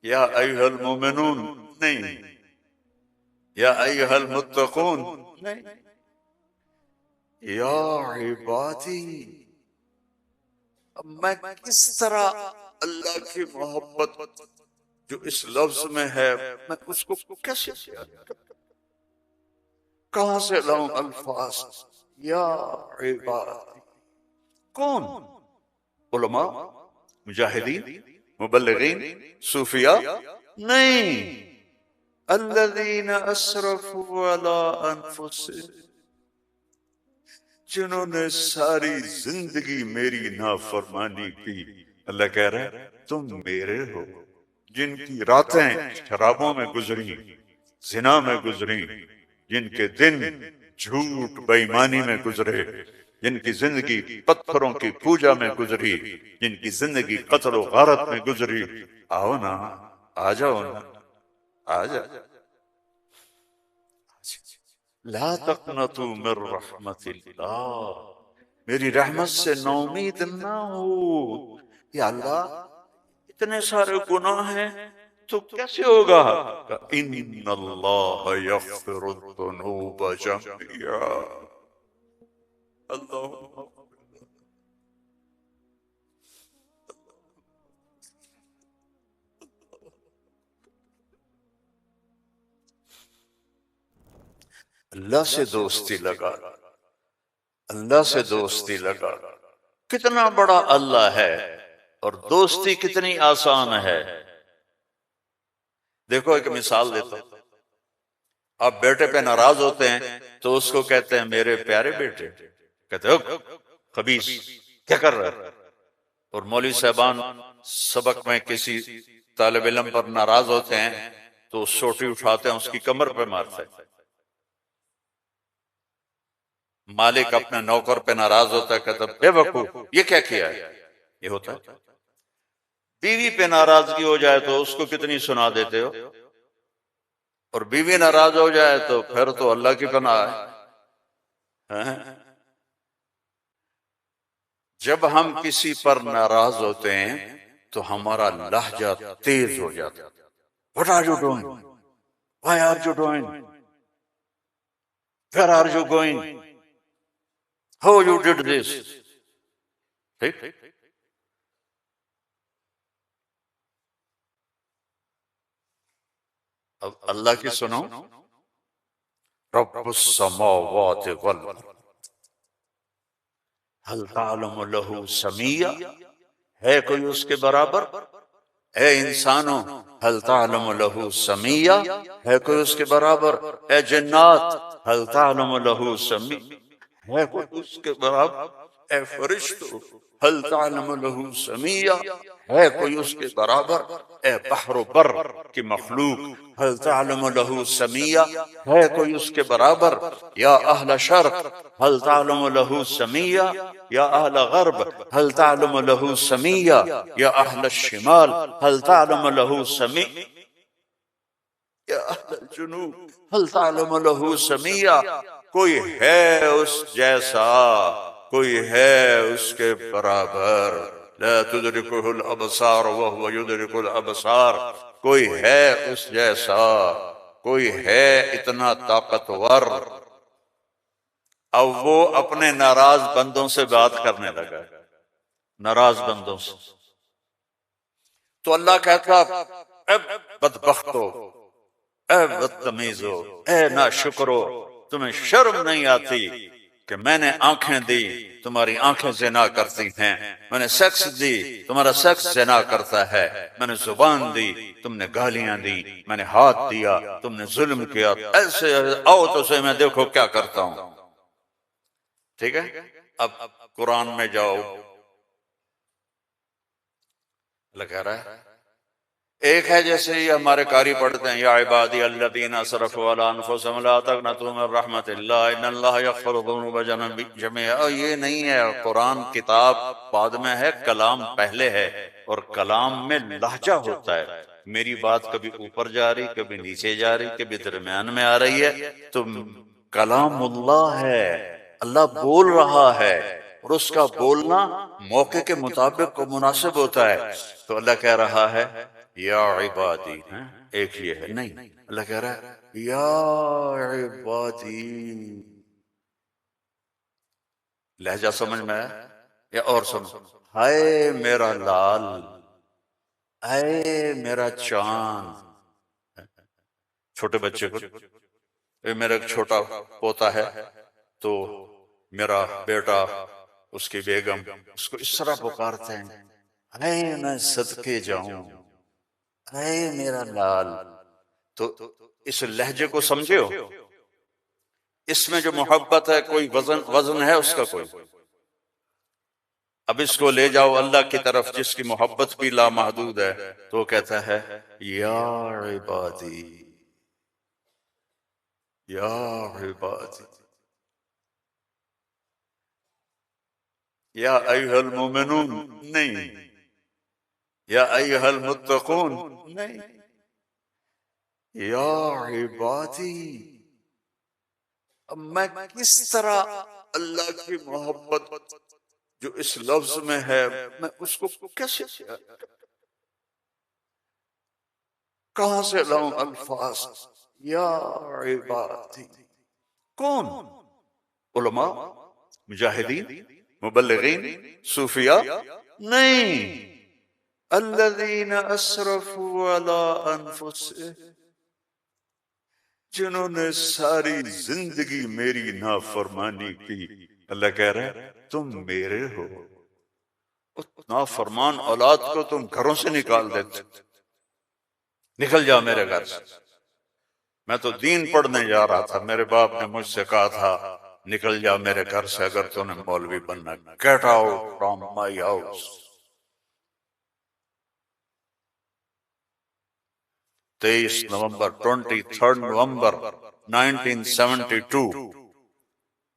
یا ایھا المومنون نہیں، یا ایھا المتقون نہیں، یا عبادی۔ اب میں کس طرح اللہ کی محبت جو اس لفظ میں ہے میں اس کو کیسے کہاں سے لاؤں الفاظ؟ یا عبادی کون؟ علماء، مجاہدین، مبلغین، صوفیاء نہیں، الذین اسرفوا علی انفسہم، جنہوں نے ساری زندگی میری نافرمانی کی۔ اللہ کہہ رہا ہے تم میرے ہو، جن کی راتیں شرابوں میں گزری، زنا میں گزری، جن کے دن جھوٹ بے ایمانی میں گزرے، جن کی زندگی پتھروں کی پوجا میں گزری، جن کی زندگی قتل و غارت میں گزری، آؤ نا، آ جاؤ نا، آ جاؤ۔ لا تقنطوا من رحمت اللہ، میری رحمت سے نومید نہ ہو۔ یا اللہ اتنے سارے گناہ ہیں تو کیسے ہوگا؟ ان اللہ یغفر الذنوب جميعا، اللہ اللہ سے دوستی لگا، اللہ سے دوستی لگا۔ کتنا بڑا اللہ ہے اور دوستی کتنی آسان ہے۔ دیکھو ایک مثال دیتا ہوں، آپ بیٹے پہ ناراض ہوتے ہیں تو اس کو کہتے ہیں میرے پیارے بیٹے، کہتے ہو خبیث کیا کر رہا ہے؟ اور مولوی صاحبان سبق میں کسی طالب علم پر ناراض ہوتے ہیں تو سوٹی اٹھاتے ہیں اس کی کمر پہ مارتے ہیں۔ مالک اپنے نوکر پہ ناراض ہوتا ہے، کہتا ہے بے وقوف یہ کیا کیا ہے؟ یہ ہوتا ہے۔ بیوی پہ ناراضگی ہو جائے تو اس کو کتنی سنا دیتے ہو، اور بیوی ناراض ہو جائے تو پھر تو اللہ کی پناہ ہے۔ جب ہم کسی پر ناراض ہوتے ہیں تو ہمارا لہجہ تیز ہو جاتا ہے۔ What are you doing? Why are you doing? Where are you going? How you did this? ٹھیک؟ اب اللہ کی سنو، رب السماوات والارض هل تعلم له سمیہ، ہے کوئی اس کے برابر؟ اے انسانوں هل تعلم له سمیہ، ہے کوئی اس کے برابر؟ اے جنات هل تعلم له سمیہ، ہے کوئی اس کے برابر؟ اے فرشتوں هل تعلم له سمیہ، ہے کوئی اس کے برابر؟ اے بحر و بر کی مخلوق هل تعلم له سمیہ، ہے کوئی اس کے برابر؟ یا اہل شرق هل تعلم له سمیہ، یا اہل غرب هل تعلم له سمیہ، یا اہل الشمال هل تعلم له سمیہ، یا اہل الجنوب هل تعلم له سمیہ۔ کوئی ہے اس جیسا، کوئی ہے اس کے برابر؟ لا تدرکہ الابصار وہو یدرک الابصار، کوئی ہے اس جیسا، کوئی ہے اتنا طاقتور۔ اب وہ اپنے ناراض بندوں سے بات کرنے لگا، ناراض بندوں سے۔ تو اللہ کہتا اے بدبختو، اے بدتمیزو، اے ناشکرو، تمہیں شرم نہیں آتی کہ میں نے آنکھیں دی، تمہاری آنکھیں زنا کرتی ہیں، میں نے سیکس دی، تمہارا سیکس زنا کرتا ہے، میں نے زبان دی، تم نے گالیاں دی، میں نے ہاتھ دیا، تم نے ظلم کیا، ایسے آؤ تو سے میں دیکھو کیا کرتا ہوں۔ ٹھیک ہے؟ اب قرآن میں جاؤ، اللہ کہہ رہا ہے ایک ہے جیسے یہ ہمارے قاری پڑھتے ہیں یا عبادی الذین اسرفوا علی انفسہم لا تقنطوا من رحمت اللہ ان اللہ یغفر الذنوب جميعا، یہ نہیں ہے۔ قرآن کتاب بعد میں ہے، کلام پہلے ہے، اور کلام میں لہجہ ہوتا ہے۔ میری بات کبھی اوپر جا رہی، کبھی نیچے جا رہی، کبھی درمیان میں آ رہی ہے، تو کلام اللہ ہے، اللہ بول رہا ہے، اور اس کا بولنا موقع کے مطابق کو مناسب ہوتا ہے۔ تو اللہ کہہ رہا ہے یا عبادی ہیں، ایک یہ ہے نہیں، اللہ کہہ رہا ہے یا عبادی. لہجہ سمجھ میں آیا یا اور سمجھ؟ ہائے میرا لال، اے میرا چاند. چھوٹے بچے کو، میرا ایک چھوٹا پوتا ہے تو میرا بیٹا، اس کی بیگم اس کو اس طرح پکارتے ہیں، اے میں صدقے جاؤں، اے میرا لال. تو اس لہجے کو سمجھے ہو؟ اس میں جو محبت ہے کوئی وزن ہے اس کا کوئی؟ اب اس کو لے جاؤ اللہ کی طرف جس کی محبت بھی لامحدود ہے، تو وہ کہتا ہے یا عبادی، یا عبادی، یا ایھا المؤمنون نہیں، یا ایھا المتقون نہیں، یا عبادی. اب میں کس طرح اللہ کی محبت جو اس لفظ میں ہے میں اس کو کیسے، کہاں سے لاؤں الفاظ؟ یا عبادی. کون؟ علماء، مجاہدین، مبلغین، صوفیاء؟ نہیں. الذین اسرفوا علی انفسہم، جنہوں نے ساری زندگی میری نافرمانی کی. اللہ کہہ رہا ہے تم میرے ہو. نافرمان اولاد کو تم گھروں سے نکال دیتے، نکل جاؤ میرے گھر سے. میں تو دین پڑھنے جا رہا تھا، میرے باپ نے مجھ سے کہا تھا نکل جا میرے گھر سے اگر تو نے مولوی بننا. Get out from my house. 23 نومبر 1972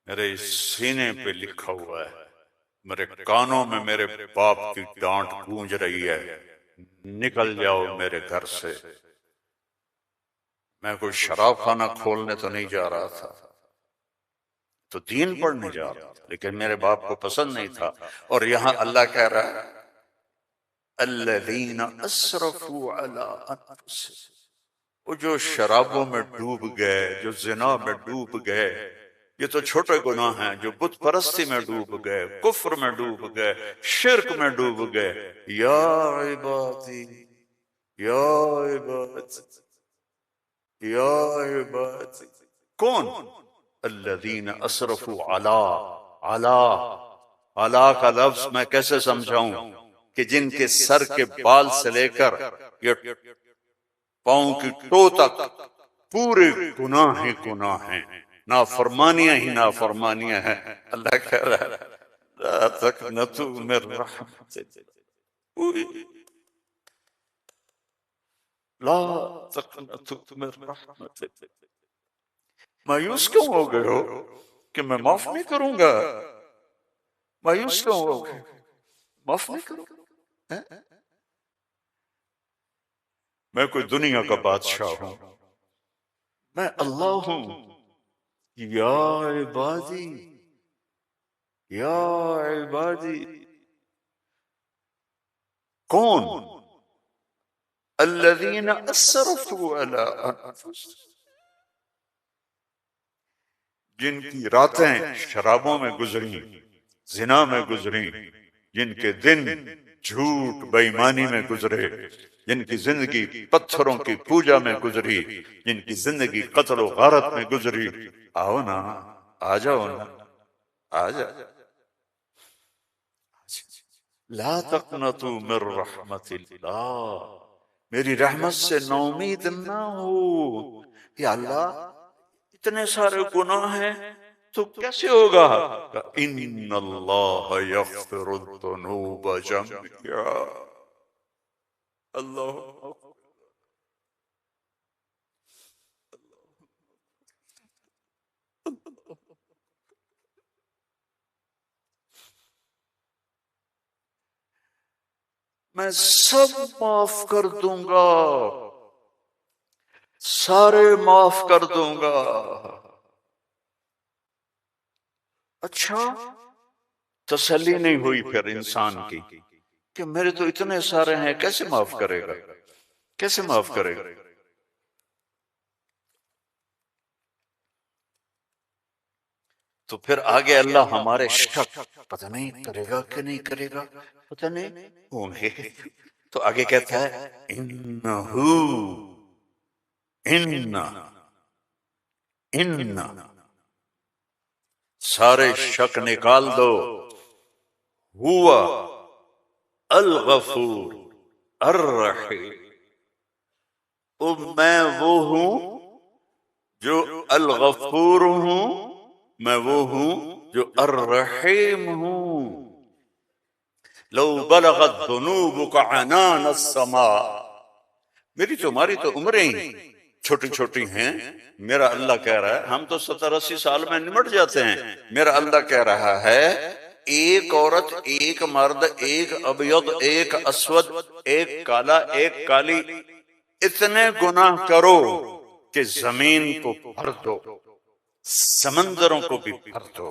میرے سینے پہ لکھا ہوا ہے، میرے کانوں میں میرے باپ کی ڈانٹ گونج رہی ہے، نکل جاؤ میرے گھر سے. میں کوئی شراب خانہ کھولنے تو نہیں جا رہا تھا، تو دین پڑھنے جا رہا تھا، لیکن میرے باپ کو پسند نہیں تھا. اور یہاں اللہ کہہ رہا ہے الذین اسرفوا علی انفسہم، وہ جو شرابوں میں ڈوب گئے، جو زنا میں ڈوب گئے. یہ تو چھوٹے گناہ ہیں. جو بت پرستی میں ڈوب گئے، کفر میں ڈوب گئے، شرک میں ڈوب گئے. یا عبادی، یا عبادی، یا عبادی. کون؟ الذین اسرفوا علی کا لفظ میں کیسے سمجھاؤں کہ جن کے سر کے بال سے لے کر یہ پاؤں کی ٹو تک پورے گناہ ہی گناہ ہیں، نافرمانیاں ہی نافرمانیاں ہیں. اللہ کہہ رہا ہے لا تقنطوا من رحمت اللہ، لا تقنطوا من رحمت اللہ. مایوس کیوں ہو گئے ہو کہ میں معاف نہیں کروں گا؟ مایوس کیوں ہو گئے؟ معاف نہیں کروں گا؟ میں کوئی دنیا کا بادشاہ ہوں؟ میں اللہ ہوں. یا عبادی، یا عبادی. کون؟ الذین اسرفوا علی انفسہم، جن کی راتیں شرابوں میں گزری، زنا میں گزری، جن کے دن جھوٹ بے ایمانی میں گزرے، جن کی زندگی پتھروں کی پوجا میں گزری، جن کی زندگی قتل و غارت میں گزری. آؤ نا، آ جاؤ نا، آ جاؤ. لا تقنطوا من رحمت اللہ، میری رحمت سے نومید نہ ہو. یا اللہ اتنے سارے گناہ ہیں تو کیسے ہوگا؟ ان اللہ یغفر الذنوب جميعا. اللہ میں سب معاف کر دوں گا، سارے معاف کر دوں گا. اچھا، تسلی نہیں ہوئی پھر انسان کی کہ میرے تو اتنے سارے ہیں کیسے معاف کرے گا؟ کیسے معاف کرے گا؟ تو پھر آگے اللہ ہمارے شک پتہ نہیں کرے گا کہ نہیں کرے گا، پتہ نہیں ہوں گے، تو آگے کہتا ہے انہو ان سارے شک نکال دو، ہوا الغفور الرحیم، میں وہ ہوں جو الغفور ہوں، میں وہ ہوں جو الرحیم ہوں۔ لو بلغت ذنوبک عنان السماء، میری تمہاری تو عمریں ہی چھوٹی چھوٹی ہیں، میرا اللہ کہہ رہا ہے ہم تو 70-80 سال میں نمٹ جاتے ہیں، میرا اللہ کہہ رہا ہے ایک عورت، ایک مرد، ایک ابیض، ایک اسود، ایک کالا، ایک کالی، اتنے گناہ کرو کہ زمین کو بھر دو، سمندروں کو بھی بھر دو،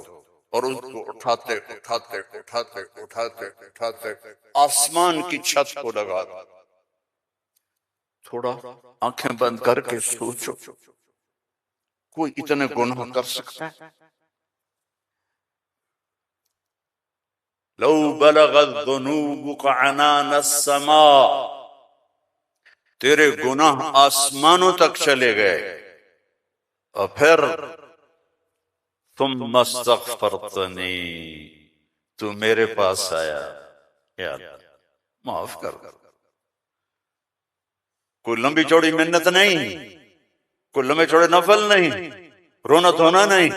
اور ان کو اٹھاتے اٹھاتے اٹھاتے اٹھاتے اٹھاتے آسمان کی چھت کو لگا دو۔ تھوڑا آنکھیں بند کر کے سوچو، کوئی اتنے گناہ کر سکتا ہے؟ لو بلغت ذنوبک عنان السماء، تیرے گناہ آسمانوں تک چلے گئے، اور پھر ثم استغفرتنی، تو میرے پاس آیا، یا اللہ معاف کر۔ کوئی لمبی چوڑی منت نہیں، کوئی لمبے چوڑے نفل نہیں، رونا دھونا نہیں،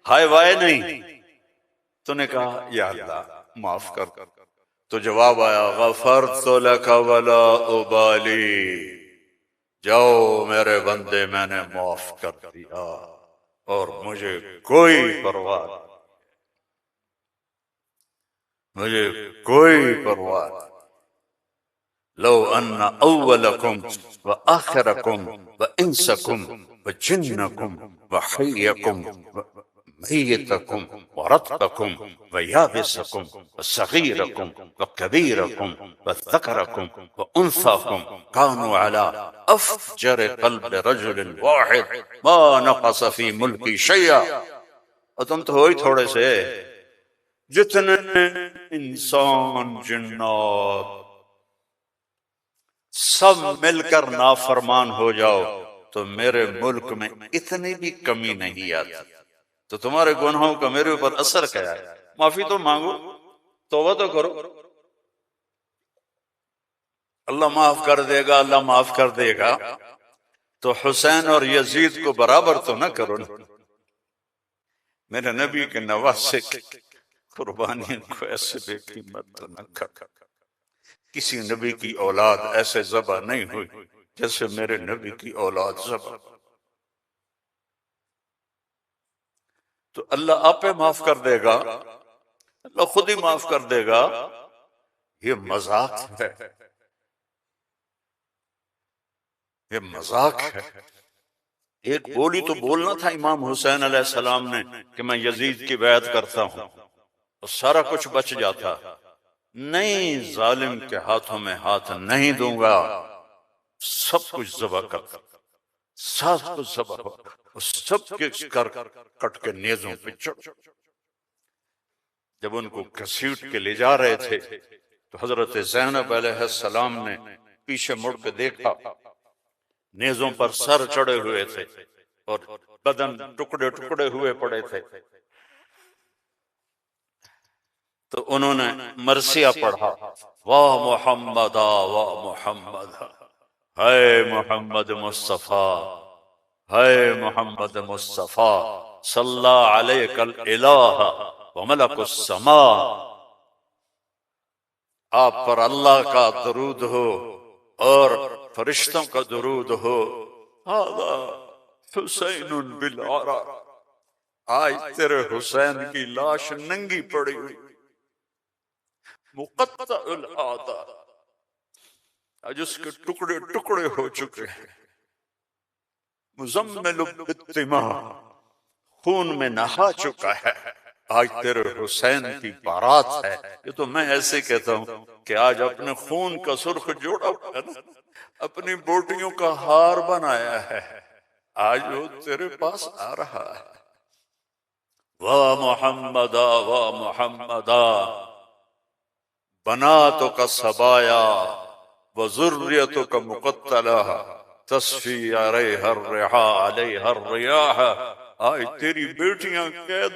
ہائے وائے نہیں، تو نے کہا یا اللہ معاف کر، تو جواب آیا غفرت لک ولا ابالی، جاؤ میرے بندے میں نے معاف کر دیا اور مجھے کوئی پرواہ نہیں، مجھے کوئی پرواہ نہیں۔ لو ان اولکم وآخرکم وانسکم وجنکم وحیکم میتکم ورطبکم ویابسکم وصغیرکم وکبیرکم وذکرکم وانثاکم کانوا علی افجر قلب رجل واحد ما نقص فی ملکی شیئا، اور تم تو ہوئی تھوڑے سے، جتنے انسان جنات سب مل کر نافرمان ہو جاؤ تو میرے ملک میں اتنی بھی کمی نہیں آتی، تو تمہارے گناہوں کا میرے اوپر اثر کیا ہے؟ معافی تو مانگو، توبہ تو کرو، اللہ معاف کر دے گا، اللہ معاف کر دے گا۔ تو حسین اور یزید کو برابر تو نہ کرو نا، میرے نبی کے نواسے قربانی کو ایسے بے قیمت تو نہ کر۔ کسی نبی کی اولاد ایسے ذبح نہیں ہوئی جیسے میرے نبی کی اولاد ذبح۔ تو اللہ آپ پہ معاف کر دے گا، اللہ خود ہی معاف کر دے گا، یہ مذاق ہے، یہ مذاق ہے۔ ایک بولی تو بولنا تھا امام حسین علیہ السلام نے کہ میں یزید کی بیعت کرتا ہوں، تو سارا کچھ بچ جاتا، نہیں، ظالم کے ہاتھوں میں ہاتھ نہیں دوں گا، سب کچھ ذبح کر، سب کچھ ذبح ہو، سب کے کر کٹ کے نیزوں پہ چڑھ۔ جب ان کو گھسیٹ کے لے جا رہے تھے تو حضرت زینب علیہ السلام نے پیچھے مڑ کے دیکھا، نیزوں پر سر چڑھے ہوئے تھے اور بدن ٹکڑے ٹکڑے ہوئے پڑے تھے، تو انہوں نے مرثیہ پڑھا، واہ محمد واہ محمد، ہے محمد مصطفیٰ، ہے محمد مصطفیٰ، صلی علیک الالہ وملک السماء، آپ پر اللہ کا درود ہو اور فرشتوں کا درود ہو، ھذا حسین بالعرا، آج تیرے حسین کی لاش ننگی پڑی ہوئی، مقطع الاعضاء، آج اس کے ٹکڑے ٹکڑے ہو چکے ہیں، مزمل بالدماء، خون میں نہا چکا ہے، آج تیرے حسین کی بارات ہے۔ یہ تو میں ایسے کہتا ہوں، کہ آج اپنے خون کا سرخ جوڑا ہوا ہے نا، اپنی بوٹیوں کا ہار بنایا ہے، آج وہ تیرے پاس آ رہا ہے۔ واہ محمدا واہ محمدا بناتک سبایا وذریتک مقتلہ تصفی علیہا الرحا علیہا الریاح، آج تیری بیٹیاں قید،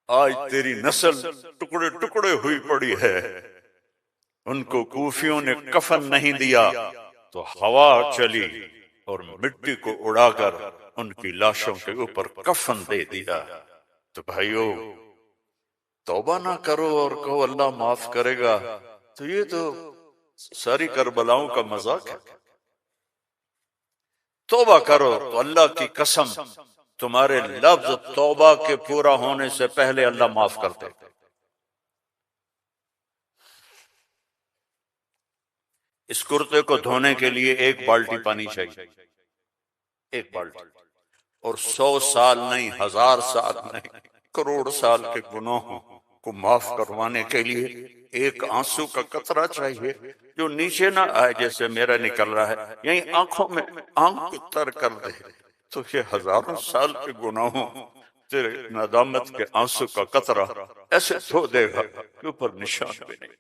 آج تیری نسل ٹکڑے ٹکڑے ہوئی پڑی ہے۔ ان کو کوفیوں نے کفن نہیں دیا تو ہوا چلی اور مٹی کو اڑا کر ان کی لاشوں کے اوپر کفن دے دیا۔ تو بھائیو توبہ نہ کرو اور کہو اللہ معاف کرے گا، تو یہ تو ساری کربلاؤں کا مذاق ہے۔ توبہ کرو تو اللہ کی قسم تمہارے لفظ توبہ کے پورا ہونے سے پہلے اللہ معاف کر دے۔ اس کرتے کو دھونے کے لیے 1 بالٹی پانی چاہیے، 1 بالٹی، اور 100 سال نہیں، 1000 سال نہیں، کروڑ سال کے گناہوں کو معاف کروانے کے لیے 1 آنسو کا قطرہ چاہیے جو نیچے نہ آئے، جیسے میرا نکل رہا ہے، یہی آنکھوں میں آنکھ تر کر دے، تو یہ ہزاروں سال کے گناہوں تیرے ندامت کے آنسو کا قطرہ ایسے دھو دے گا کہ اوپر نشان بھی نہیں۔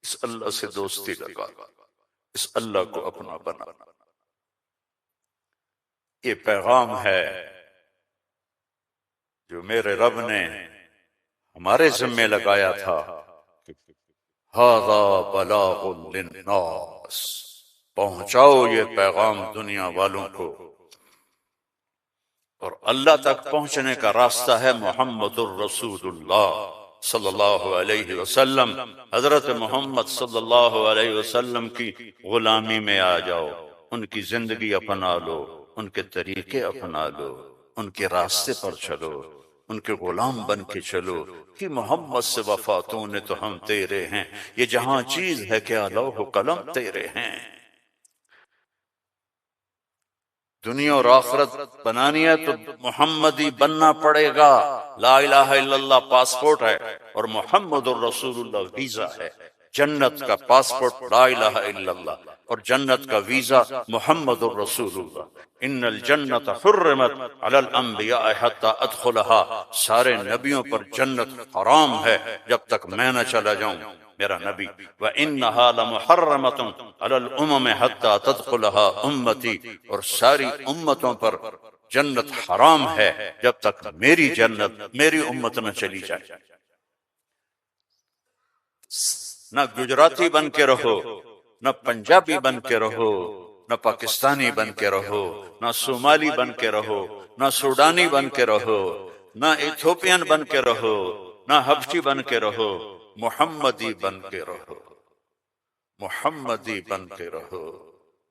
اس اللہ سے دوستی لگا، اس اللہ کو اپنا بنا۔ یہ پیغام ہے جو میرے رب نے ہمارے ذمے لگایا تھا، ھذا بلاغ للناس، پہنچاؤ یہ پیغام دنیا والوں کو۔ اور اللہ تک پہنچنے کا راستہ ہے محمد الرسول اللہ صلی اللہ علیہ وسلم۔ حضرت محمد صلی اللہ علیہ وسلم کی غلامی میں آ جاؤ، ان کی زندگی اپنا لو، ان کے طریقے اپنا لو، ان کے راستے پر چلو، ان کے غلام بن کے چلو کہ محمد سے وفاتوں نے تو ہم تیرے ہیں، یہ جہاں چیز ہے کیا لوح و قلم تیرے ہیں۔ دنیا اور آخرت بنانی ہے تو محمدی بننا پڑے گا۔ لا الہ الا اللہ پاسپورٹ ہے اور محمد الرسول اللہ ویزا ہے۔ جنت کا پاسپورٹ لا الہ الا اللہ اور جنت کا ویزا محمد الرسول اللہ۔ ان الجنت حرمت علی الانبیاء حتی ادخلها، سارے نبیوں پر جنت حرام ہے جب تک میں نہ چلا جاؤں، میرا نبی۔ وَإِنَّهَا لَمُحَرَّمَةٌ عَلَى الْأُمَمِ حَتَّى تَدْخُلَهَا أُمَّتِي، اور ساری امتوں پر جنت حرام ہے جب تک میری جنت، میری امت نہ چلی جائے۔ نہ گجراتی بن کے رہو، نہ پنجابی بن کے رہو، نہ پاکستانی بن کے رہو، نہ صومالی بن کے رہو، نہ سوڈانی بن کے رہو، نہ ایتھوپین بن کے رہو، نہ حبشی بن کے رہو، محمدی بن کے رہو، محمدی بن کے رہو،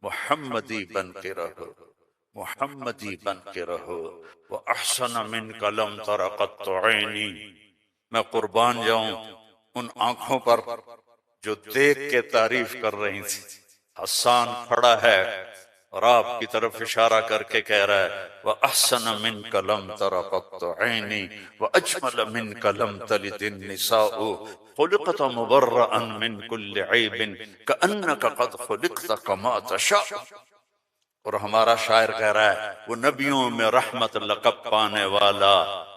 محمدی بن کے رہو، محمدی بن کے رہو۔ وَأَحْسَنَ مِنْكَ لَمْ تَرَ قَطُّ عَيْنِي، میں قربان جاؤں ان آنکھوں پر جو دیکھ کے تعریف کر رہی تھی۔ حسان کھڑا ہے اور آپ کی طرف اشارہ کر کے کہہ رہا ہے وَأَحْسَنَ مِنْكَ لَمْ تَرَ قَطُّ عَيْنِي وَأَجْمَلَ مِنْكَ لَمْ تَلِدِ النِّسَاءُ خُلِقْتَ مُبَرَّأً مِنْ كُلِّ عَيْبٍ كَأَنَّكَ قَدْ خُلِقْتَ كَمَا تَشَاءُ۔ اور ہمارا شاعر کہہ رہا ہے وہ نبیوں میں رحمت لقب پانے والا،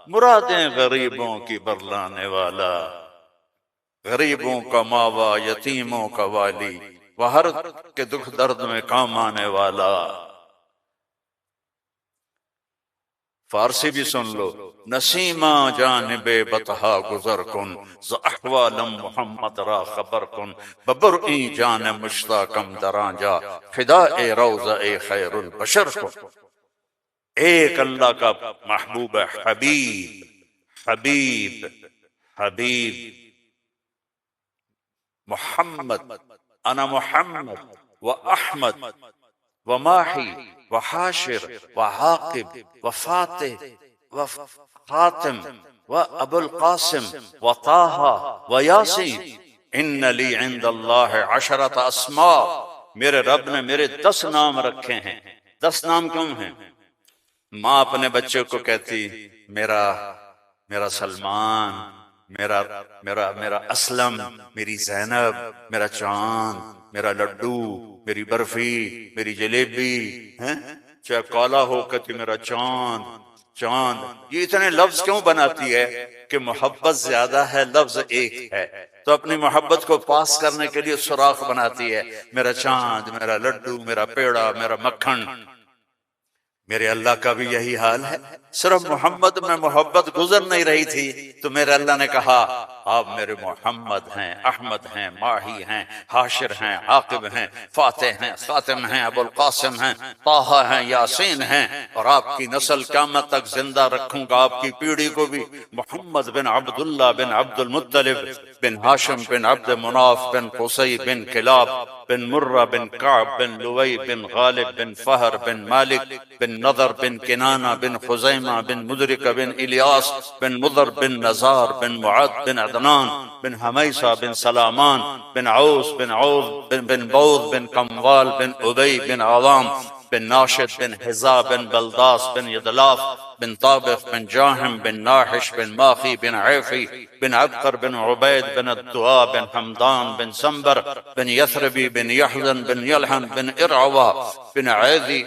مرادیں غریبوں کی برلانے والا، غریبوں کا ماوا، یتیموں کا والی، وہ ہر کے دکھ درد میں کام آنے والا۔ فارسی بھی سن لو، نسیمہ جانب بطحا گزر کن، ز احوالم محمد را خبر کن، ببرئی جان مشتاقم درانجا، فدائے روضہ خیر البشر کن۔ ایک اللہ کا محبوب ہے، حبیب حبیب حبیب محمد، انا محمد و احمد و ماحی و حاشر و عاقب و فاتح و خاتم و ابو القاسم و طاہا و یاسین۔ ان لی عند اللہ 10 اسماء، میرے رب نے میرے 10 نام رکھے ہیں۔ 10 نام کیوں ہیں؟ ماں اپنے بچے کو کہتی میرا سلمان، میرا میرا میرا اسلم، میری زینب، میرا چاند، میرا لڈو، میری برفی، میری جلیبی، ہیں؟ چاہے کالا ہو کہتی میرا چاند. یہ اتنے لفظ کیوں بناتی ہے؟ کہ محبت زیادہ ہے، لفظ ایک ہے، تو اپنی محبت کو پاس کرنے کے لیے سوراخ بناتی ہے، میرا چاند، میرا لڈو، میرا پیڑا، میرا مکھن. میرے اللہ کا بھی یہی حال ہے. صرف محمد میں محبت گزر نہیں رہی تھی تو میرے اللہ نے کہا آپ میرے محمد ہیں، احمد ہیں، ماہی ہیں، حاشر ہیں، عاقب ہیں، فاتح ہیں، خاتم ہیں، ابو القاسم ہیں، طٰہٰ ہیں، یاسین ہیں، اور آپ کی نسل قیامت تک زندہ رکھوں گا، آپ کی پیڑھی کو بھی. محمد بن عبداللہ بن عبد المطلب بن ہاشم بن عبد مناف بن قصی بن کلاب بن مرہ بن کعب بن لوی بن غالب بن فہر بن مالک بن نضر بن کنانہ بن خزیمہ بن مدرکہ بن الیاس بن مضر بن نزار بن معد بن عدنان بن حمیسہ بن سلامان بن عوس بن عوض بن بوض بن کموال بن عبی بن عوام بن ناشد بن حزا بن بلداس بن یدلاف بن طابق بن جاہم بن ناحش بن ماخی بن عیفی بن عبقر بن عبید بن الدعاء بن حمدان بن سنبر بن یثربی بن یحزن بن یلحن بن ارعوا بن عیدی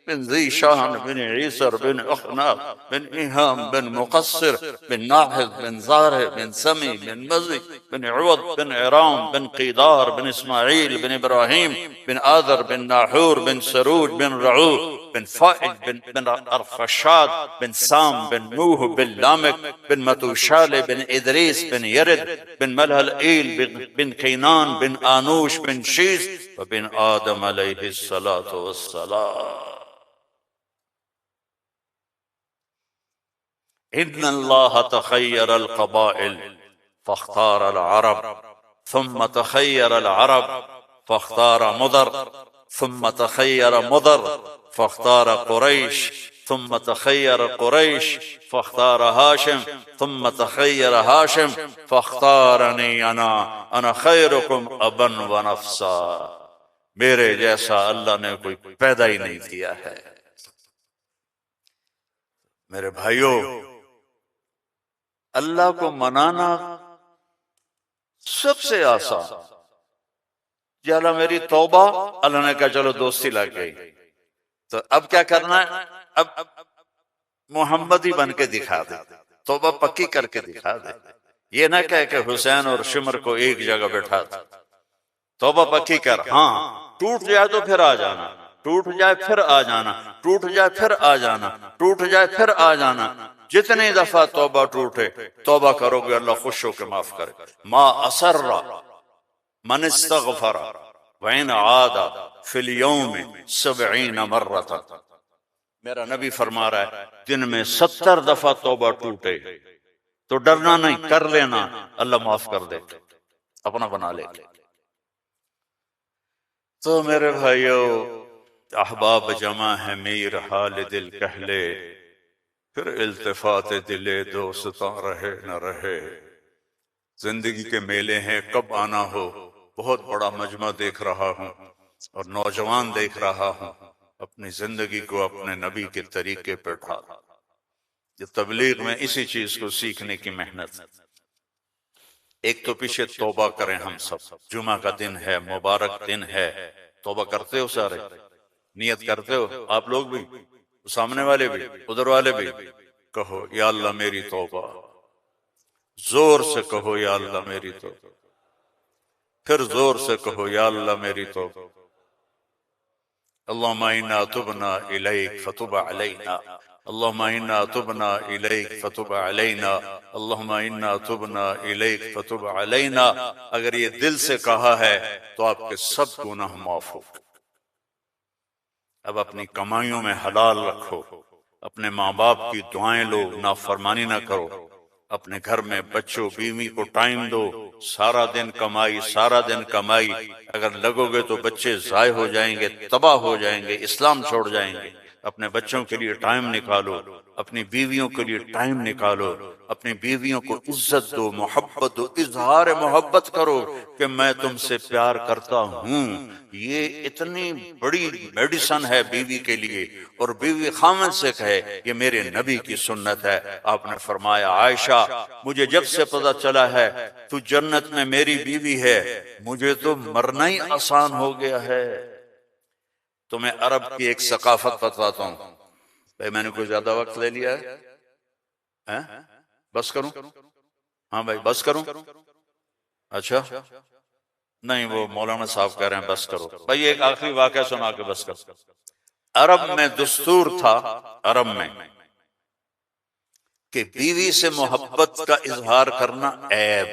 بن ذی شان بن عیسر بن اخناف بن ایہام بن مقصر بن ناحذ بن زارع بن سمی بن مزی بن عوض بن عرام بن قیدار بن اسماعیل بن ابراہیم بن آذر بن ناحور بن سروج بن رعو بن فائج بن ارفشاد بن سام بن نوح بن لامک بن متوشال بن ادریس بن یرد بن ملہلئیل بن کینان بن آنوش بن شیس وبن آدم علیہ السلام. إن الله تخير القبائل فاختار العرب ثم تخير العرب فاختار مضر ثم تخير مضر فاختار قريش ثم تخير قريش فاختار هاشم ثم تخير هاشم فاختارني أنا خيركم أبا ونفسا. میرے جیسا اللہ نے کوئی پیدا ہی نہیں کیا ہے. میرے بھائیوں، اللہ کو منانا سب سے آسان. یا اللہ میری توبہ، اللہ نے کہا چلو دوستی لگ گئی، تو اب کیا کرنا ہے؟ اب محمدی بن کے دکھا دے، توبہ پکی کر کے دکھا دے. یہ نہ کہے کہ حسین اور شمر کو ایک جگہ بیٹھا دے. توبہ پکی کر، ہاں ٹوٹ جائے تو پھر آ جانا، ٹوٹ جائے پھر آ جانا، ٹوٹ جائے پھر آ جانا، ٹوٹ جائے پھر آ جانا. جتنی دفعہ توبہ ٹوٹے توبہ کرو گے اللہ خوش ہو کے معاف کرے. ما اسر من استغفر وین عاد فی اليوم 70 مرۃ. میرا نبی فرما رہا ہے دن میں 70 دفعہ توبہ ٹوٹے تو ڈرنا نہیں، کر لینا، اللہ معاف کر دے، اپنا بنا لے. تو میرے بھائیو، احباب جمع ہے میر حال دل کہلے، پھر التفات دلے دوستاں رہے نہ رہے. زندگی کے میلے ہیں، کب آنا ہو. بہت بڑا مجمع دیکھ رہا ہوں اور نوجوان دیکھ رہا ہوں. اپنی زندگی کو اپنے نبی کے طریقے پہ ڈھال. یہ تبلیغ میں اسی چیز کو سیکھنے کی محنت. ایک تو پیچھے توبہ کریں ہم سب. جمعہ کا دن ہے، مبارک دن ہے. توبہ کرتے ہو سارے؟ نیت کرتے ہو آپ لوگ بھی، سامنے والے بھی، ادھر والے بھی؟ کہو یا اللہ میری توبہ. زور سے کہو یا اللہ میری توبہ. پھر زور سے کہو یا اللہ میری توبہ. اللہم انا تبنا الیک فتب علینا، اللہم انا تبنا الیک فتب علینا، اللہم انا تبنا الیک فتب علینا. اگر یہ دل سے کہا ہے تو آپ کے سب گناہ معاف ہو. اب اپنی کمائیوں میں حلال رکھو، اپنے ماں باپ کی دعائیں لو، نافرمانی نہ کرو. اپنے گھر میں بچوں بیوی کو ٹائم دو. سارا دن کمائی، سارا دن کمائی. اگر لگو گے تو بچے ضائع ہو جائیں گے، تباہ ہو جائیں گے، اسلام چھوڑ جائیں گے. اپنے بچوں کے لیے ٹائم نکالو، اپنی بیویوں کے لیے ٹائم نکالو. اپنی بیویوں کو عزت دو، محبت دو، اظہار محبت کرو کہ میں تم سے پیار کرتا ہوں۔ یہ اتنی بڑی میڈیسن ہے بیوی کے لیے، اور بیوی خامن سے کہے یہ میرے نبی کی سنت ہے۔ آپ نے فرمایا عائشہ مجھے جب سے پتہ چلا ہے تو جنت میں میری بیوی ہے، مجھے تو مرنا ہی آسان ہو گیا ہے۔ تمہیں عرب کی ایک ثقافت بتاتا ہوں۔ بھائی میں نے کوئی زیادہ وقت لے لیا ہے؟ بس کروں؟ ہاں بھائی بس کروں؟ اچھا نہیں، وہ مولانا صاحب کہہ رہے ہیں بس کرو۔ بھائی ایک آخری واقعہ سنا کے بس کرو۔ عرب میں دستور تھا، عرب میں، کہ بیوی سے محبت کا اظہار کرنا عیب۔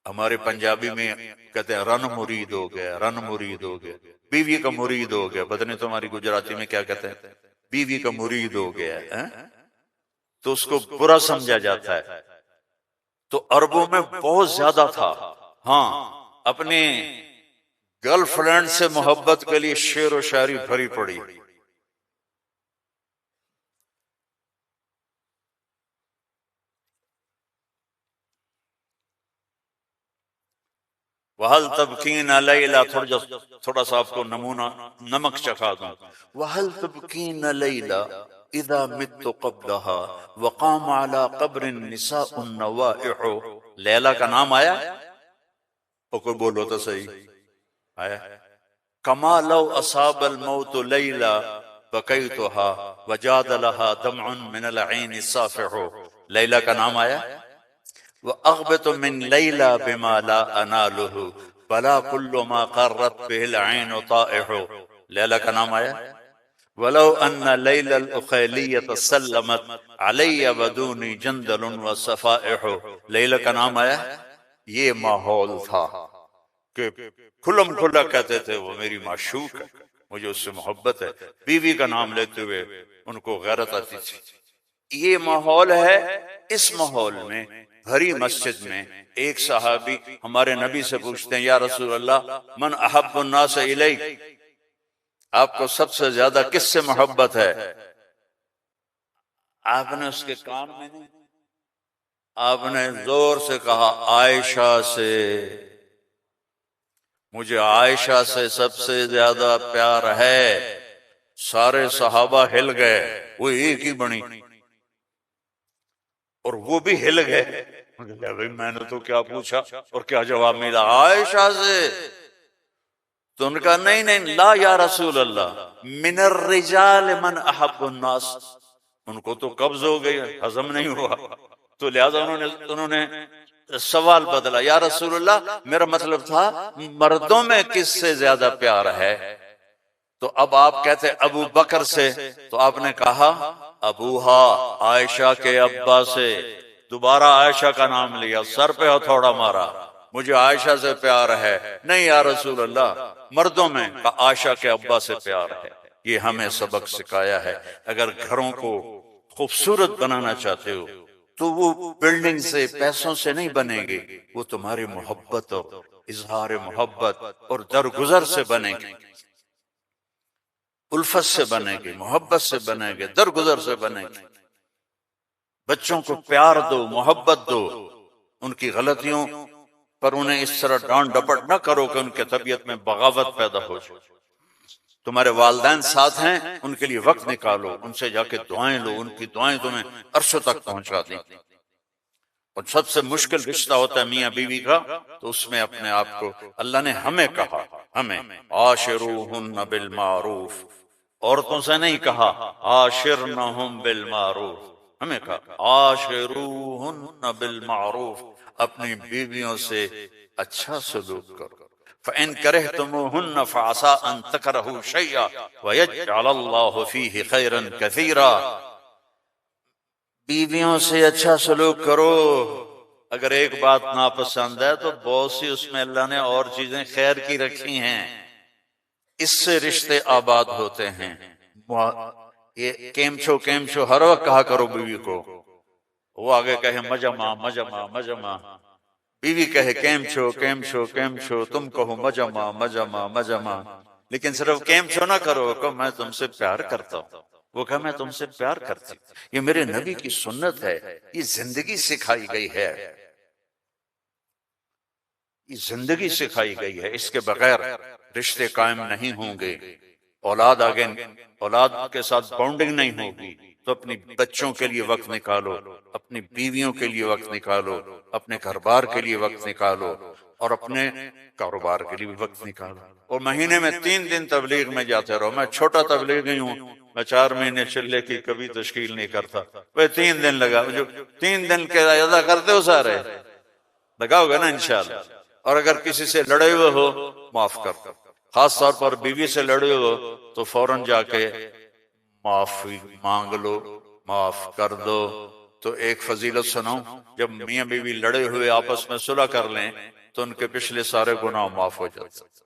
ہمارے پنجابی میں کہتے ہیں رن مرید ہو گیا، رن مرید ہو گیا، بیوی کا مرید ہو گیا۔ پتہ نہیں تمہاری گجراتی میں کیا کہتے ہیں، بیوی کا مرید ہو گیا ہے، تو اس کو برا سمجھا جاتا ہے۔ تو عربوں میں بہت زیادہ تھا۔ ہاں، اپنے گرل فرینڈ سے محبت کے لیے شعر و شاعری بھری پڑی۔ وَهَلْ تَبْكِينَ لَيْلَا، تھوڑا سا آپ کو نمونہ نمک چکھا دوں۔ وَهَلْ تَبْكِينَ لَيْلَا اِذَا مِتُّ قَبْلَهَا وَقَامَ عَلَى قَبْرِ النِّسَاءُ النَّوَائِحُ۔ لیلہ کا نام آیا؟ اور کوئی بولو تو صحیح آیا؟ كَمَا لَوْ أَصَابَ الْمَوْتُ لَيْلَا بَكَيْتُهَا وَجَادَ لَهَا دَمْعٌ مِّنَ الْعَيْنِ الصَّافِحُ۔ لیلہ کا نام آیا؟ وَأَغْبِطُ مِن لَيْلَا بِمَا لَا أَنَالُهُ بَلَا كُلُّ مَا قَرَّتْ بِهِ الْعَيْنُ طَائِحُ۔ لیلہ کا نام آیا؟ وَلَوْ أَنَّ لَيْلَ الْأُخَيْلِيَّةَ سَلَّمَتْ عَلَيَّ وَدُونِي جَنْدَلٌ وَصَفَائِحُ۔ لیلہ کا نام آیا؟ یہ ماحول تھا کہ کھلم کھلا کہتے تھے وہ میری معشوق ہے، مجھے اس سے محبت ہے، بیوی کا نام لیتے ہوئے ان کو غیرت آتی تھی۔ یہ ماحول ہے۔ اس ماحول میں بھری مسجد میں ایک صحابی ہمارے نبی سے پوچھتے ہیں یا رسول اللہ من احب الناس الیک، آپ کو سب سے زیادہ کس سے محبت ہے؟ آپ نے اس کے کان میں نہیں، آپ نے زور سے کہا عائشہ سے، مجھے عائشہ سے سب سے زیادہ پیار ہے۔ سارے صحابہ ہل گئے، وہ ایک ہی بنی اور وہ بھی ہل گئے۔ میں نے تو کیا پوچھا اور کیا جواب ملا؟ عائشہ سے۔ تو ان کا نہیں نہیں لا یا رسول اللہ من الرجال من احب الناس، ان کو تو قبض ہو گئی، ہضم نہیں ہوا، تو لہذا انہوں نے سوال بدلا، یا رسول اللہ میرا مطلب تھا مردوں میں کس سے زیادہ پیار ہے؟ تو اب آپ کہتے ابو بکر سے، تو آپ نے کہا ابوہا، عائشہ کے ابا سے۔ دوبارہ عائشہ کا نام لیا، سر پہ ہتھوڑا مارا، مجھے عائشہ سے پیار ہے۔ نہیں یا رسول اللہ مردوں میں عائشہ کے ابا سے پیار ہے۔ یہ ہمیں سبق سکھایا ہے۔ اگر گھروں کو خوبصورت بنانا چاہتے ہو تو وہ بلڈنگ سے پیسوں سے نہیں بنے گی، وہ تمہاری محبت اور اظہار محبت اور درگزر سے بنے گی، الفت سے بنے گی، محبت سے بنے گی، درگزر سے بنے گی۔ بچوں کو پیار دو، محبت دو، ان کی غلطیوں پر انہیں اس طرح ڈانٹ ڈپٹ نہ کرو کہ ان کے طبیعت میں بغاوت پیدا ہو جائے۔ تمہارے والدین ساتھ ہیں، ان کے لیے وقت نکالو، ان سے جا کے دعائیں لو، ان کی دعائیں تمہیں عرشوں تک پہنچا دیں۔ اور سب سے مشکل رشتہ ہوتا ہے میاں بیوی کا، تو اس میں اپنے آپ کو اللہ نے ہمیں کہا، ہمیں عاشروہن بالمعروف، عورتوں سے نہیں کہا عاشرنہم بالمعروف، ہمیں کہا عاشروہن بالمعروف، اپنی بیویوں سے اچھا سلوک کرو۔ فَإِن كَرِهْتُمُوهُنَّ فَعَسَىٰ أَن تَكْرَهُوا شَيْئًا وَيَجْعَلَ اللَّهُ فِيهِ خَيْرًا كَثِيرًا۔ بیویوں سے اچھا سلوک کرو، اگر ایک بات ناپسند ہے تو بہت سی اس میں اللہ نے اور چیزیں خیر کی رکھی ہیں، اس سے رشتے آباد ہوتے ہیں۔ یہ کیم چھو ہر وقت کہا کرو بیوی کو، وہ آگے کہے مجمع مجمع مجمع، بیوی کہے کیم چھو، تم کہو مجمع مجمع مجمع، لیکن صرف کیم چھو نہ کرو کہ میں تم سے پیار کرتا ہوں، وہ کہا میں تم سے پیار کرتی ہوں، یہ میرے نبی کی سنت ہے، یہ زندگی سکھائی گئی ہے، یہ زندگی سکھائی گئی ہے، اس کے بغیر رشتے قائم نہیں ہوں گے، اولاد آگے اولاد کے ساتھ بانڈنگ نہیں ہوگی، تو اپنی بچوں کے لیے وقت نکالو، اپنی بیویوں کے لیے وقت نکالو، اپنے گھر بار کے لیے وقت نکالو، اور اپنے کاروبار کے لیے بھی وقت نکالو، اور مہینے میں 3 دن تبلیغ میں جاتے رہو۔ میں چھوٹا تبلیغی ہوں، میں 4 مہینے چلے کی کبھی تشکیل نہیں کرتا، وہ 3 دن لگا، جو 3 دن کے ادا کرتے ہو سارے لگاؤ گے نا انشاءاللہ۔ اور اگر کسی سے لڑے ہوئے ہو معاف کر دو، خاص طور پر بیوی سے لڑے ہو تو فوراً جا کے معافی مانگ لو، معاف کر دو۔ تو ایک فضیلت سناؤں، جب میاں بیوی لڑے ہوئے آپس میں صلح کر لیں تو ان کے پچھلے سارے گناہ معاف ہو جاتے ہیں۔